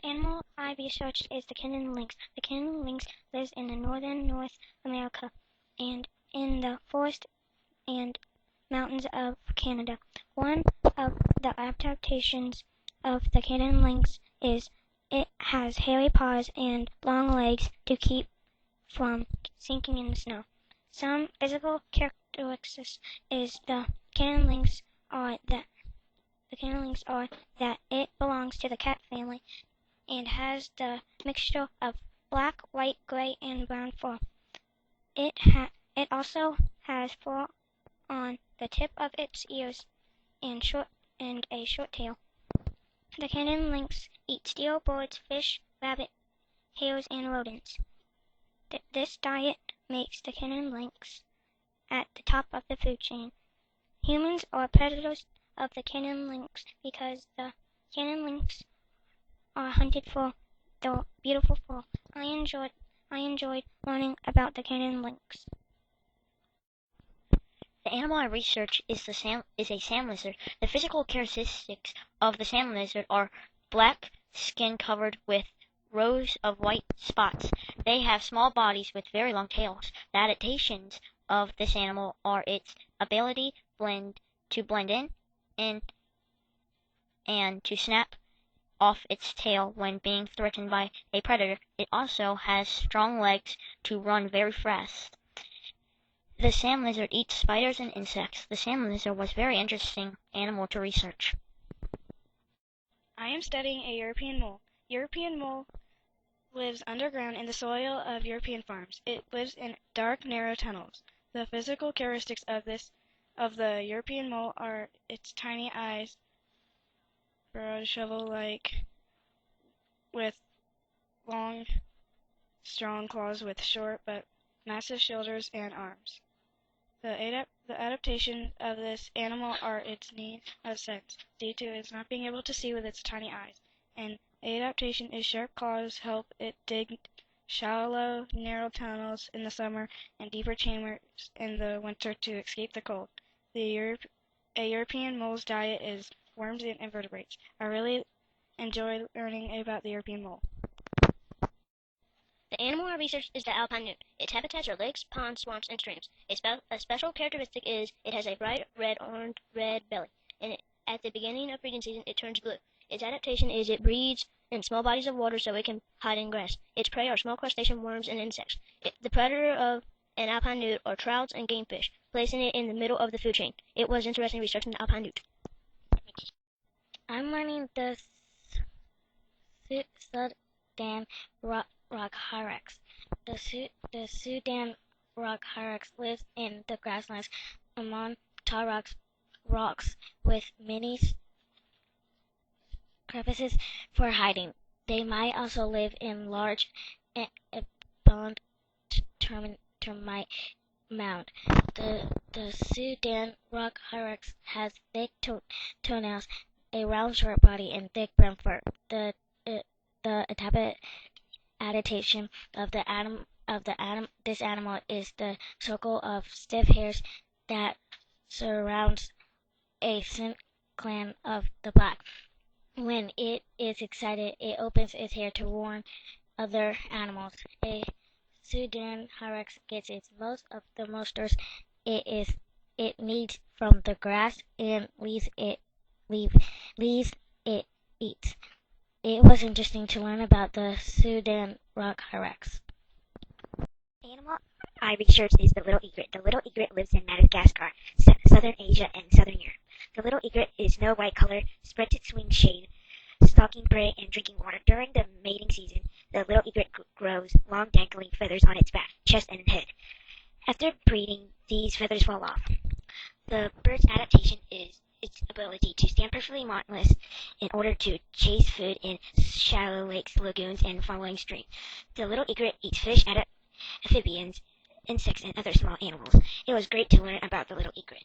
animal I researched is the Canada lynx. The Canada lynx lives in the northern North America and in the forest and mountains of Canada. One of the adaptations of the Canada lynx is it has hairy paws and long legs to keep from sinking in the snow. Some physical characteristics is the Canada lynx are that it belongs to the cat family and has the mixture of black, white, gray, and brown fur. It also has fur on the tip of its ears and a short tail. The Canada lynx eats steel birds, fish, rabbit, hares, and rodents. This diet makes the Canada lynx at the top of the food chain. Humans are predators of the Canada lynx because the Canada lynx are hunted for their beautiful fur. I enjoyed learning about the Canada lynx. The animal I research is a sand lizard. The physical characteristics of the sand lizard are black skin covered with rows of white spots. They have small bodies with very long tails. The adaptations of this animal are its ability to blend in and to snap off its tail when being threatened by a predator. It also has strong legs to run very fast. The sand lizard eats spiders and insects. The sand lizard was a very interesting animal to research. I am studying a European mole. European mole lives underground in the soil of European farms. It lives in dark, narrow tunnels. The physical characteristics of the European mole are its tiny eyes, burrowed shovel-like, with long, strong claws with short but massive shoulders and arms. The adaptation of this animal are its need of sense, due to its not being able to see with its tiny eyes. An adaptation is sharp claws help it dig shallow, narrow tunnels in the summer and deeper chambers in the winter to escape the cold. A European mole's diet is worms and invertebrates. I really enjoy learning about the European mole. The animal I researched is the alpine newt. Its habitats are lakes, ponds, swamps, and streams. A special characteristic is it has a bright red belly, and at the beginning of breeding season it turns blue. Its adaptation is it breeds in small bodies of water so it can hide in grass. Its prey are small crustacean worms and insects. The predator of an alpine newt are trouts and game fish, placing it in the middle of the food chain. It was interesting researching the alpine newt. I'm learning the Sudan rock hyrax. The Sudan rock hyrax lives in the grasslands among tall rocks with many crevices for hiding. They might also live in large abandoned termite mound. The Sudan rock hyrax has thick toenails, a round short body, and thick brown fur. The adaptation of this animal is the circle of stiff hairs that surrounds a thin gland of the back. When it is excited, it opens its hair to warn other animals. A Sudan hyrax gets its most of the moisture it needs from the grass and leaves it eats. It was interesting to learn about the Sudan rock hyrax. The animal I researched is the little egret. The little egret lives in Madagascar, southern Asia, and southern Europe. The little egret is snow white color, spreads its wings shade, stalking prey and drinking water. During the mating season, the little egret grows long dangling feathers on its back, chest, and head. After breeding, these feathers fall off. The bird's adaptation is its ability to stand perfectly motionless in order to chase food in shallow lakes, lagoons, and flowing streams. The little egret eats fish, amphibians, insects, and other small animals. It was great to learn about the little egret.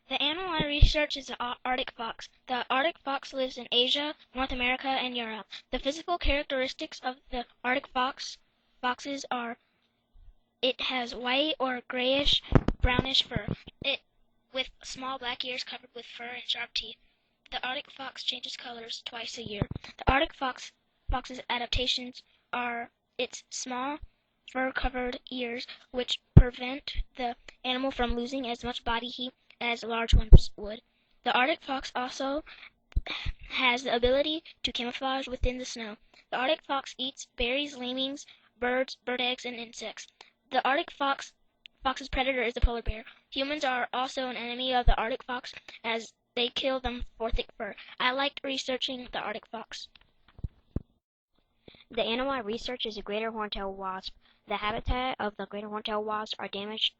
The animal I research is the Arctic fox. The Arctic fox lives in Asia, North America, and Europe. The physical characteristics of the Arctic foxes are it has white or grayish brownish fur, with small black ears covered with fur and sharp teeth. The Arctic fox changes colors twice a year. The Arctic fox's adaptations are its small, fur-covered ears, which prevent the animal from losing as much body heat as large ones would. The Arctic fox also has the ability to camouflage within the snow. The Arctic fox eats berries, lemmings, birds, bird eggs, and insects. The Arctic fox's predator is the polar bear. Humans are also an enemy of the Arctic fox as they kill them for thick fur. I liked researching the Arctic fox. The animal I researched is a greater horntail wasp. The habitat of the greater horntail wasp are damaged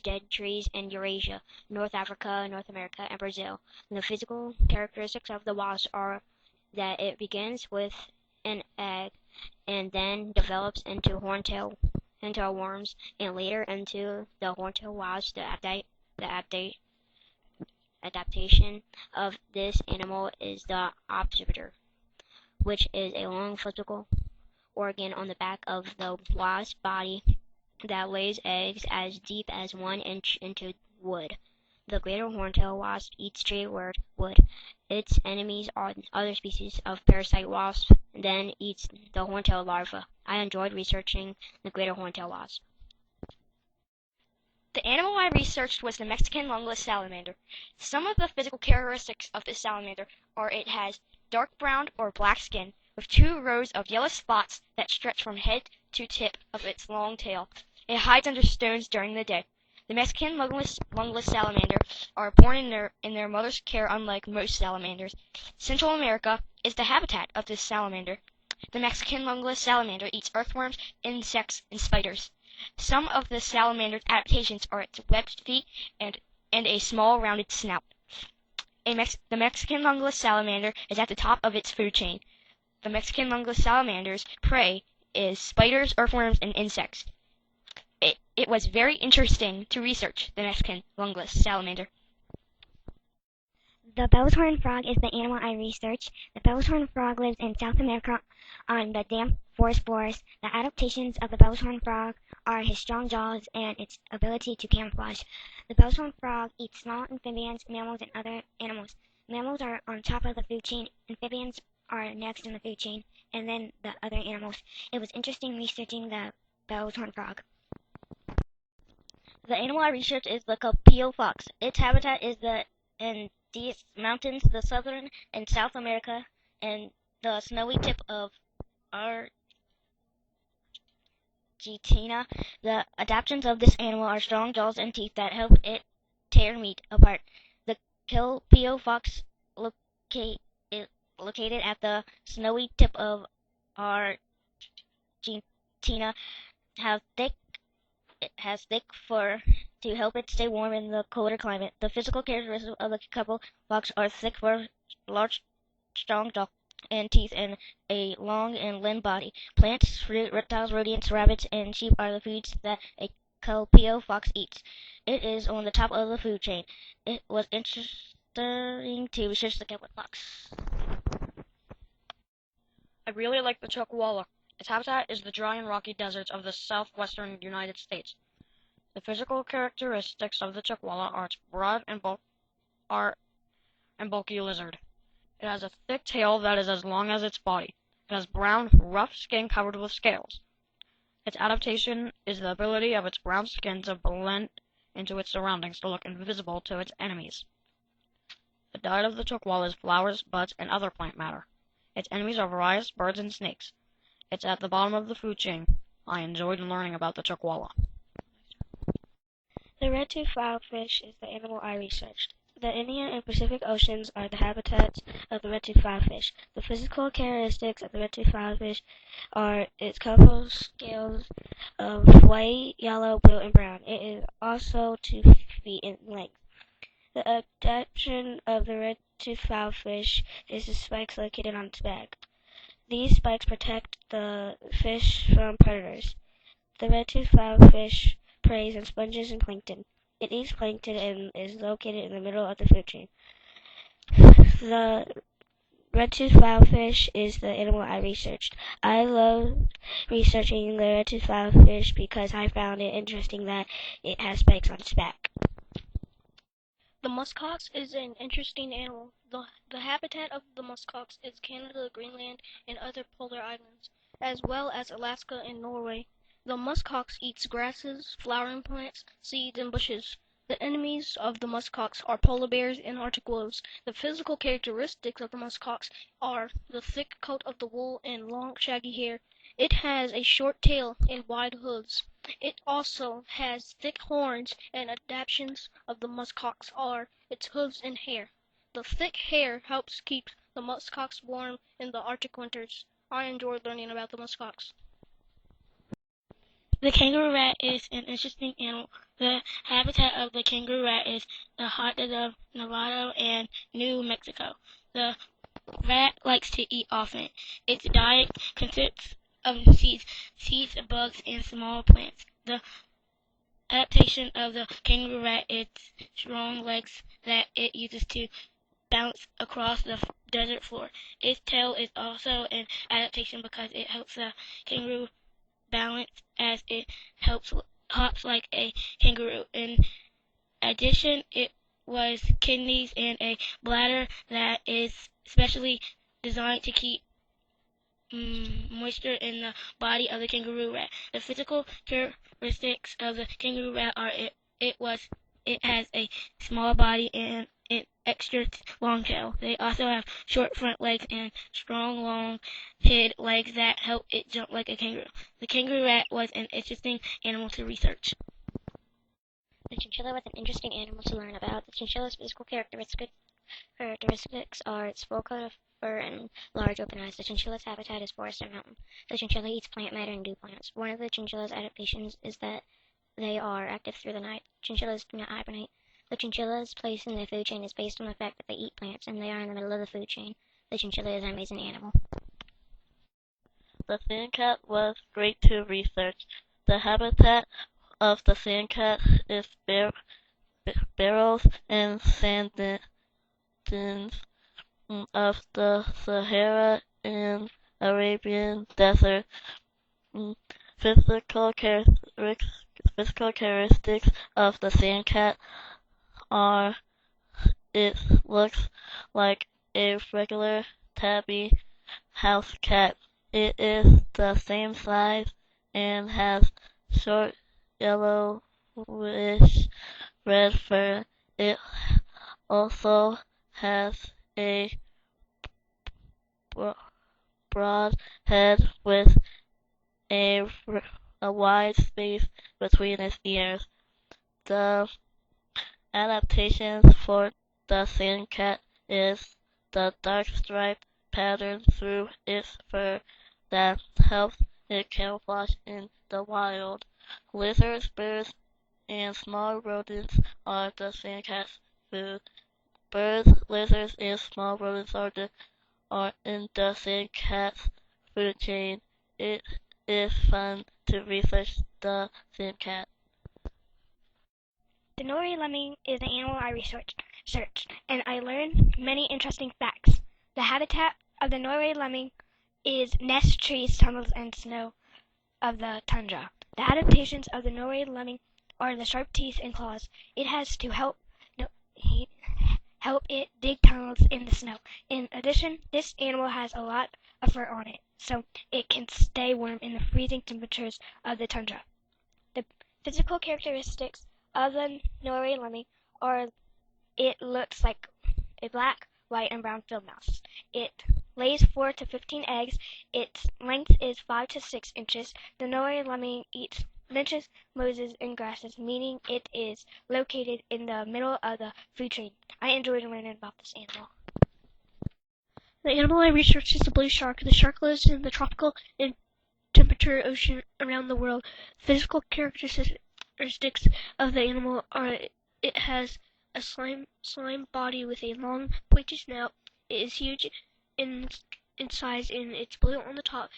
dead trees in Eurasia, North Africa, North America, and Brazil. The physical characteristics of the wasp are that it begins with an egg and then develops into horntail worms and later into the horntail wasp. The adaptation of this animal is the ovipositor, which is a long physical organ on the back of the wasp body that lays eggs as deep as 1 inch into wood. The greater horntail wasp eats tree wood. Its enemies are other species of parasite wasps, then eats the horntail larva. I enjoyed researching the greater horntail wasp. The animal I researched was the Mexican longless salamander. Some of the physical characteristics of this salamander are it has dark brown or black skin with 2 rows of yellow spots that stretch from head to tip of its long tail. It hides under stones during the day. The Mexican longless salamander are born in their mother's care, unlike most salamanders. Central America is the habitat of this salamander. The Mexican longless salamander eats earthworms, insects, and spiders. Some of the salamander's adaptations are its webbed feet and a small rounded snout. The Mexican longless salamander is at the top of its food chain. The Mexican longless salamander's prey is spiders, earthworms, and insects. It was very interesting to research the Mexican longless salamander. The Bell's horn frog is the animal I researched. The Bell's horn frog lives in South America on the damp forest floors. The adaptations of the Bell's horn frog are his strong jaws and its ability to camouflage. The Bell's horn frog eats small amphibians, mammals, and other animals. Mammals are on top of the food chain, amphibians are next in the food chain, and then the other animals. It was interesting researching the Bell's horn frog. The animal I researched is the Capillo fox. Its habitat is the Andes Mountains, the southern and South America, and the snowy tip of Argentina. The adaptations of this animal are strong jaws and teeth that help it tear meat apart. The Capillo fox located at the snowy tip of Argentina has thick fur to help it stay warm in the colder climate. The physical characteristics of the Capillo fox are thick fur, large, strong jaw and teeth, and a long and lean body. Plants, fruit, reptiles, rodents, rabbits, and sheep are the foods that a Capillo fox eats. It is on the top of the food chain. It was interesting to research the Capillo fox. I really like the chuckwalla. Its habitat is the dry and rocky deserts of the southwestern United States. The physical characteristics of the chuckwalla are its broad and bulky lizard. It has a thick tail that is as long as its body. It has brown, rough skin covered with scales. Its adaptation is the ability of its brown skin to blend into its surroundings to look invisible to its enemies. The diet of the chuckwalla is flowers, buds, and other plant matter. Its enemies are various birds and snakes. It's at the bottom of the food chain. I enjoyed learning about the chuckwalla. The red-toothed filefish is the animal I researched. The Indian and Pacific Oceans are the habitats of the red-toothed filefish. The physical characteristics of the red-toothed filefish are its colorful scales of white, yellow, blue, and brown. It is also 2 feet in length. The adaptation of the red-toothed filefish is the spikes located on its back. These spikes protect the fish from predators. The red-toothed filefish preys on sponges and plankton. It eats plankton and is located in the middle of the food chain. The red-toothed filefish is the animal I researched. I loved researching the red-toothed filefish because I found it interesting that it has spikes on its back. The muskox is an interesting animal. The habitat of the muskox is Canada, Greenland, and other polar islands, as well as Alaska and Norway. The muskox eats grasses, flowering plants, seeds, and bushes. The enemies of the muskox are polar bears and Arctic wolves. The physical characteristics of the muskox are the thick coat of the wool and long, shaggy hair. It has a short tail and wide hooves. It also has thick horns, and adaptations of the muskox are its hooves and hair. The thick hair helps keep the muskox warm in the Arctic winters. I enjoyed learning about the muskox. The kangaroo rat is an interesting animal. The habitat of the kangaroo rat is the hot desert of Nevada and New Mexico. The rat likes to eat often. Its diet consists of seeds, bugs, and small plants. The adaptation of the kangaroo rat is strong legs that it uses to bounce across the desert floor. Its tail is also an adaptation because it helps the kangaroo balance as it hops like a kangaroo. In addition, it was kidneys and a bladder that is specially designed to keep moisture in the body of the kangaroo rat. The physical characteristics of the kangaroo rat are it has a small body and an extra long tail. They also have short front legs and strong long hid legs that help it jump like a kangaroo. The kangaroo rat was an interesting animal to research. The chinchilla was an interesting animal to learn about. The chinchilla's physical characteristics are its full coat of fur and large open eyes. The chinchilla's habitat is forest and mountain. The chinchilla eats plant matter and dew plants. One of the chinchilla's adaptations is that they are active through the night. Chinchillas do not hibernate. The chinchilla's place in the food chain is based on the fact that they eat plants and they are in the middle of the food chain. The chinchilla is an amazing animal. The sandcat was great to research. The habitat of the sandcat is barrels and sand dunes of the Sahara and Arabian Desert. Physical characteristics of the sandcat are it looks like a regular tabby house cat. It is the same size and has short yellowish red fur. It also has a broad head with a wide space between its ears. The adaptations for the sandcat is the dark stripe pattern through its fur that helps it camouflage in the wild. Lizards, birds, and small rodents are the sandcat's food. Birds, lizards, and small rodents are in the sandcat's food chain. It is fun to research the sandcat. The Nori lemming is the animal I researched, and I learned many interesting facts. The habitat of the Nori lemming is nests, trees, tunnels, and snow of the tundra. The adaptations of the Nori lemming are the sharp teeth and claws. It has to help it dig tunnels in the snow. In addition, this animal has a lot of fur on it, so it can stay warm in the freezing temperatures of the tundra. The physical characteristics of the Nori lemming are it looks like a black, white, and brown field mouse. It lays 4 to 15 eggs. Its length is 5 to 6 inches. The Nori lemming eats benches, mosses, and grasses, meaning it is located in the middle of the food chain. I enjoyed learning about this animal. The animal I researched is the blue shark. The shark lives in the tropical and temperate ocean around the world. Physical characteristics of the animal are it has a slime body with a long, pointy snout. It is huge in size, and it's blue on the top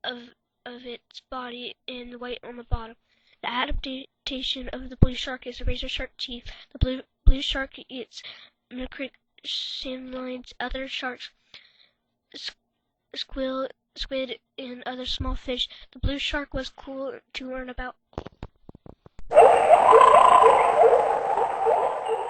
of its body and white on the bottom. The adaptation of the blue shark is the razor sharp teeth. The blue shark eats microcric salmonids, other sharks, squid, and other small fish. The blue shark was cool to learn about.